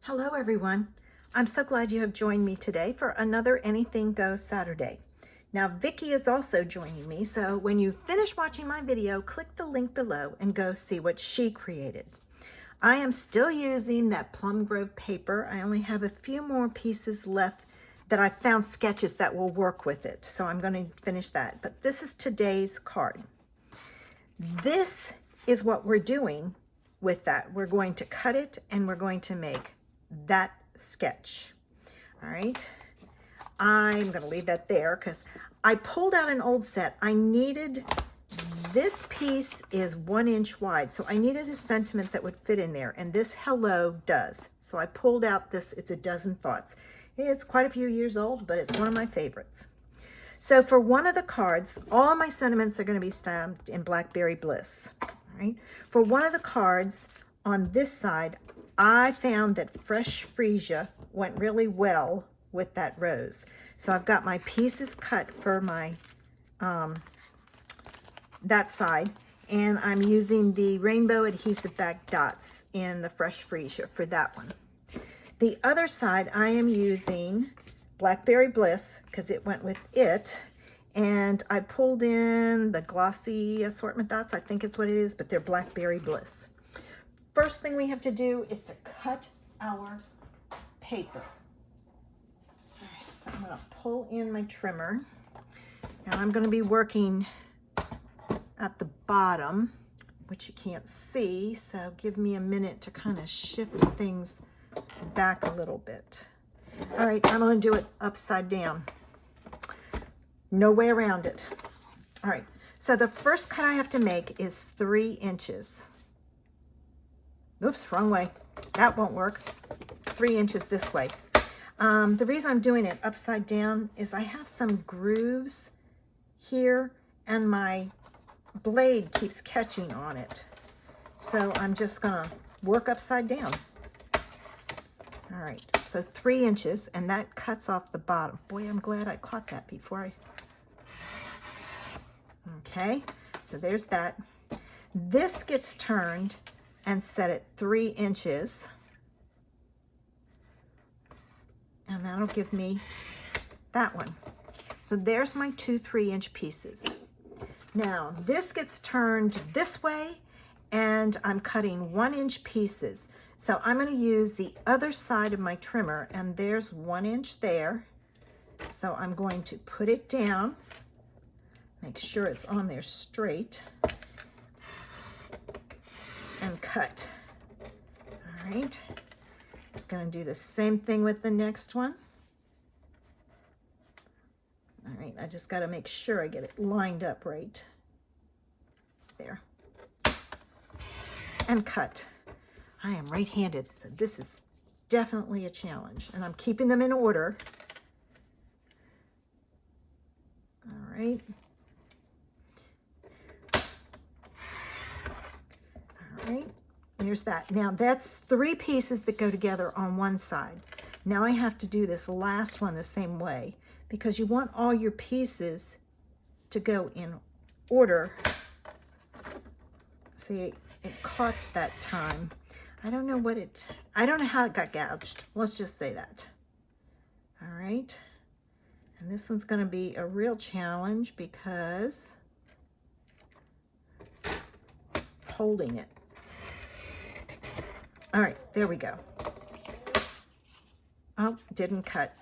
Hello everyone. I'm so glad you have joined me today for another Anything Goes Saturday. Now Vicki is also joining me, so when you finish watching my video, click the link below and go see what she created. I am still using that Plum Grove paper. I only have a few more pieces left that I found sketches that will work with it, so I'm going to finish that. But this is today's card. This is what we're doing with that. We're going to cut it and we're going to make that sketch. All right, I'm going to leave that there because I pulled out an old set. I needed, this piece is 1 inch wide, so I needed a sentiment that would fit in there, and this hello does. So I pulled out this, it's A Dozen Thoughts. It's quite a few years old, but it's one of my favorites. So for one of the cards, all my sentiments are going to be stamped in Blackberry Bliss. All right. For one of the cards on this side, I found that fresh freesia went really well with that rose. So I've got my pieces cut for my that side, and I'm using the rainbow adhesive back dots in the fresh freesia for that one. The other side, I am using Blackberry Bliss because it went with it, and I pulled in the glossy assortment dots. I think it's what it is, but they're Blackberry Bliss. First thing we have to do is to cut our paper. All right, so I'm going to pull in my trimmer. Now I'm going to be working at the bottom, which you can't see, so give me a minute to kind of shift things back a little bit. All right, I'm going to do it upside down. No way around it. All right, so the first cut I have to make is 3 inches. Oops, wrong way. That won't work. 3 inches this way. The reason I'm doing it upside down is I have some grooves here and my blade keeps catching on it. So I'm just gonna work upside down. All right, so 3 inches, and that cuts off the bottom. Boy, I'm glad I caught that before I... Okay, so there's that. This gets turned and set at 3 inches. And that'll give me that one. So there's my 2 3-inch pieces. Now this gets turned this way, and I'm cutting 1-inch pieces. So I'm going to use the other side of my trimmer, and there's 1 inch there. So I'm going to put it down, make sure it's on there straight, and cut. All right, I'm going to do the same thing with the next one. All right, I just got to make sure I get it lined up right there, and cut. I am right-handed, so this is definitely a challenge, and I'm keeping them in order. All right. All right, there's that. Now that's 3 pieces that go together on one side. Now I have to do this last one the same way because you want all your pieces to go in order. See, it caught that time. I don't know how it got gouged. Let's just say that. All right. And this one's going to be a real challenge because holding it. All right, there we go. Oh, didn't cut.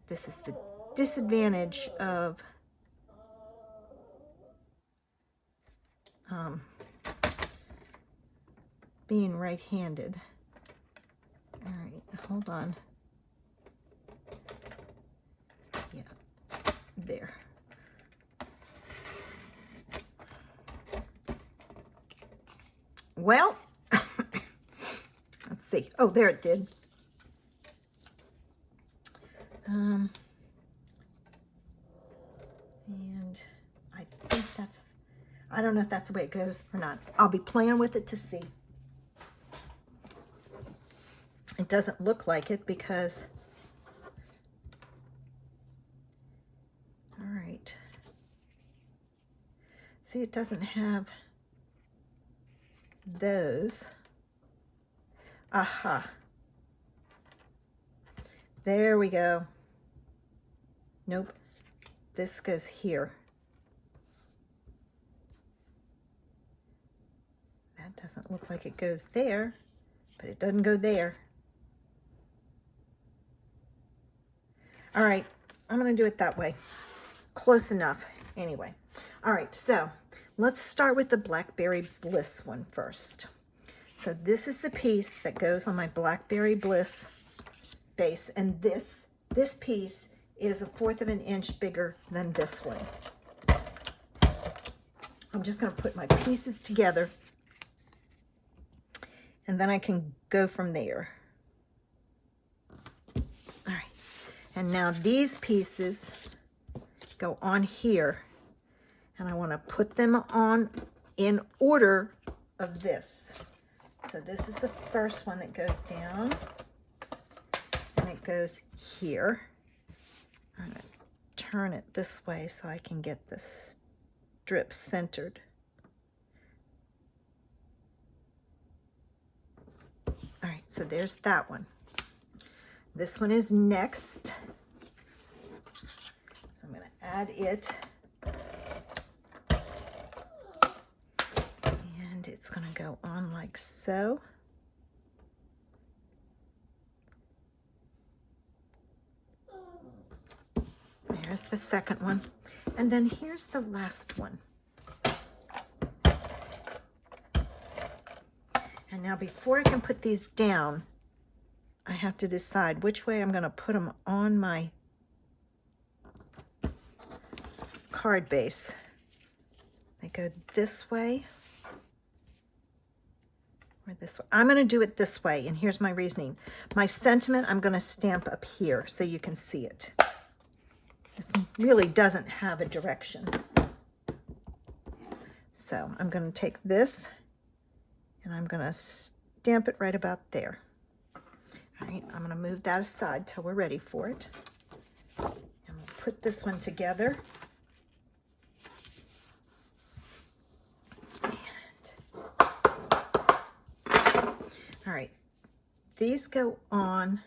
This is the disadvantage of being right-handed. All right, hold on. Yeah, there. Well, let's see. Oh, there it did. And I think that's, I don't know if that's the way it goes or not. I'll be playing with it to see. It doesn't look like it because, all right. See, it doesn't have those. Aha. There we go. Nope. This goes here. That doesn't look like it goes there, but it doesn't go there. All right, I'm gonna do it that way. Close enough, anyway. All right, so let's start with the Blackberry Bliss one first. So this is the piece that goes on my Blackberry Bliss base, and this piece is 1/4 of an inch bigger than this one. I'm just gonna put my pieces together, and then I can go from there. All right, and now these pieces go on here, and I want to put them on in order of this. So this is the first one that goes down, and it goes here. I'm going to turn it this way so I can get the strip centered. All right, so there's that one. This one is next. So I'm going to add it. And it's going to go on like so. There's the second one. And then here's the last one. And now before I can put these down, I have to decide which way I'm going to put them on my card base. They go this way or this way. I'm going to do it this way, and here's my reasoning. My sentiment I'm going to stamp up here so you can see it. This really doesn't have a direction. So I'm going to take this and I'm going to stamp it right about there. All right, I'm going to move that aside till we're ready for it. And we'll put this one together. And, all right, these go on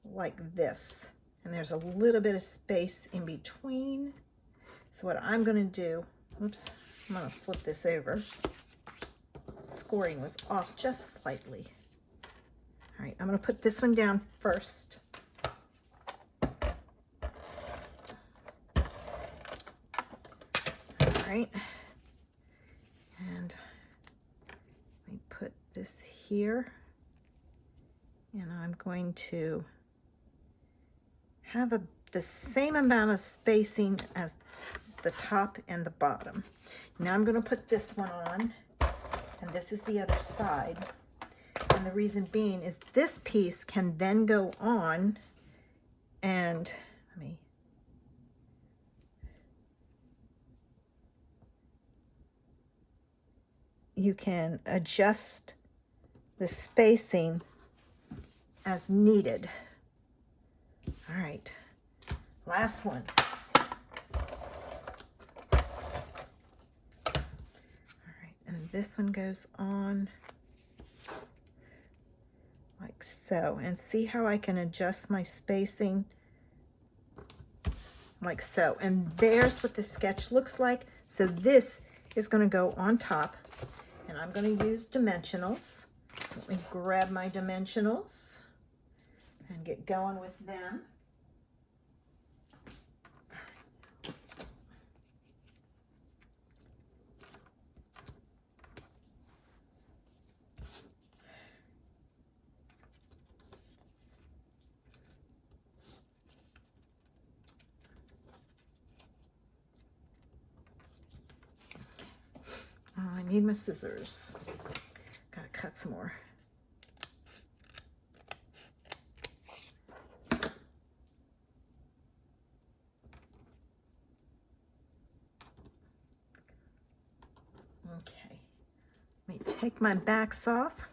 like this. And there's a little bit of space in between. So what I'm going to do, oops, I'm going to flip this over. Scoring was off just slightly. All right, I'm going to put this one down first. All right. And let me put this here. And I'm going to have the same amount of spacing as the top and the bottom. Now I'm going to put this one on, and this is the other side. And the reason being is this piece can then go on, and you can adjust the spacing as needed. All right, last one. All right, and this one goes on like so. And see how I can adjust my spacing like so. And there's what the sketch looks like. So this is going to go on top, and I'm going to use dimensionals. So let me grab my dimensionals and get going with them. Oh, I need my scissors. Gotta cut some more. Okay, let me take my backs off.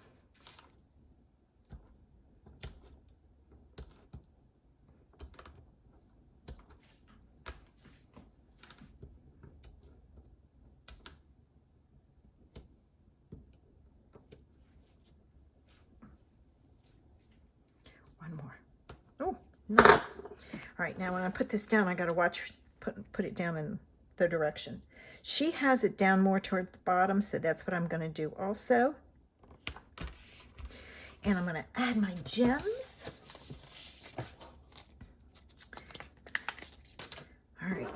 One more. Oh, no. All right, now when I put this down, I got to watch, put it down in the direction. She has it down more toward the bottom, so that's what I'm going to do also. And I'm going to add my gems. All right.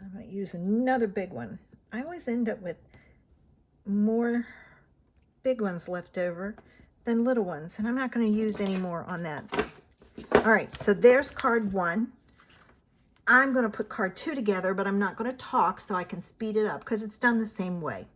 I'm going to use another big one. I always end up with more big ones left over than little ones, and I'm not going to use any more on that. All right, so there's card 1. I'm going to put card 2 together, but I'm not going to talk so I can speed it up because it's done the same way.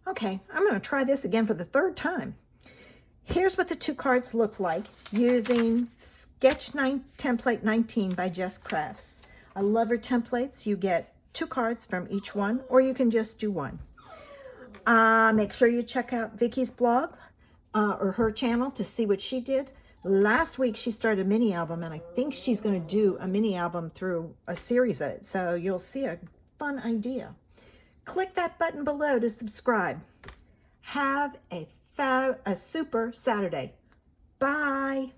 Okay, I'm going to try this again for the 3rd time. Here's what the 2 cards look like using Sketch Template 19 by Jess Crafts. I love her templates. You get 2 cards from each one, or you can just do one. Make sure you check out Vicky's blog or her channel to see what she did. Last week, she started a mini album, and I think she's going to do a mini album through a series of it. So you'll see a fun idea. Click that button below to subscribe. Have a super Saturday. Bye.